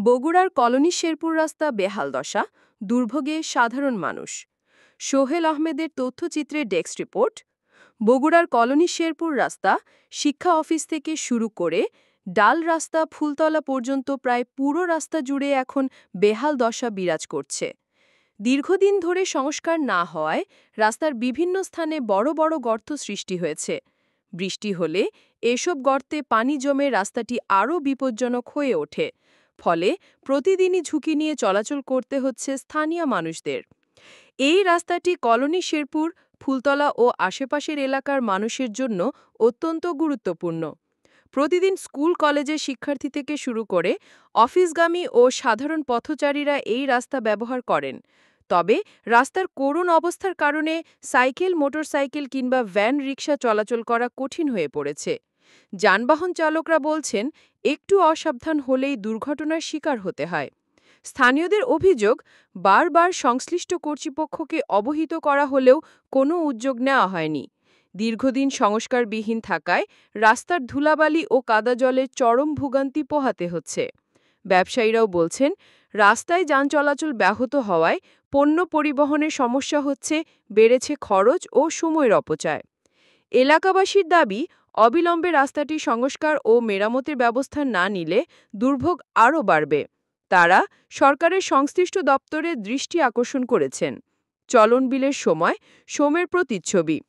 বগুড়ার কলোনি শেরপুর রাস্তা বেহাল দশা, দুর্ভোগে সাধারণ মানুষ। সোহেল আহমেদের তথ্যচিত্রের ডেস্ক রিপোর্ট। বগুড়ার কলোনি শেরপুর রাস্তা শিক্ষা অফিস থেকে শুরু করে ডাল রাস্তা ফুলতলা পর্যন্ত প্রায় পুরো রাস্তা জুড়ে এখন বেহাল দশা বিরাজ করছে। দীর্ঘদিন ধরে সংস্কার না হওয়ায় রাস্তার বিভিন্ন স্থানে বড় বড় গর্ত সৃষ্টি হয়েছে। বৃষ্টি হলে এসব গর্তে পানি জমে রাস্তাটি আরও বিপজ্জনক হয়ে ওঠে। ফলে প্রতিদিনই ঝুঁকি নিয়ে চলাচল করতে হচ্ছে স্থানীয় মানুষদের। এই রাস্তাটি কলোনি শেরপুর, ফুলতলা ও আশেপাশের এলাকার মানুষের জন্য অত্যন্ত গুরুত্বপূর্ণ। প্রতিদিন স্কুল কলেজের শিক্ষার্থী থেকে শুরু করে অফিসগামী ও সাধারণ পথচারীরা এই রাস্তা ব্যবহার করেন। তবে রাস্তার করুণ অবস্থার কারণে সাইকেল, মোটরসাইকেল কিংবা ভ্যান রিকশা চলাচল করা কঠিন হয়ে পড়েছে। যানবাহন চালকরা বলছেন, একটু অসাবধান হলেই দুর্ঘটনার শিকার হতে হয়। স্থানীয়দের অভিযোগ, বারবার সংশ্লিষ্ট কর্তৃপক্ষকে অবহিত করা হলেও কোনো উদ্যোগ নেওয়া হয়নি। দীর্ঘদিন সংস্কারবিহীন থাকায় রাস্তার ধুলাবালি ও কাদা জলে চরম ভোগান্তি পোহাতে হচ্ছে। ব্যবসায়ীরাও বলছেন, রাস্তায় যান চলাচল ব্যাহত হওয়ায় পণ্য পরিবহনের সমস্যা হচ্ছে, বেড়েছে খরচ ও সময়ের অপচয়। এলাকাবাসীর দাবি, অবিলম্বে রাস্তাটি সংস্কার ও মেরামতের ব্যবস্থা না নিলে দুর্ভোগ আরও বাড়বে। তারা সরকারের সংশ্লিষ্ট দপ্তরের দৃষ্টি আকর্ষণ করেছেন। চলন বিলের সময় সোমের প্রতিচ্ছবি।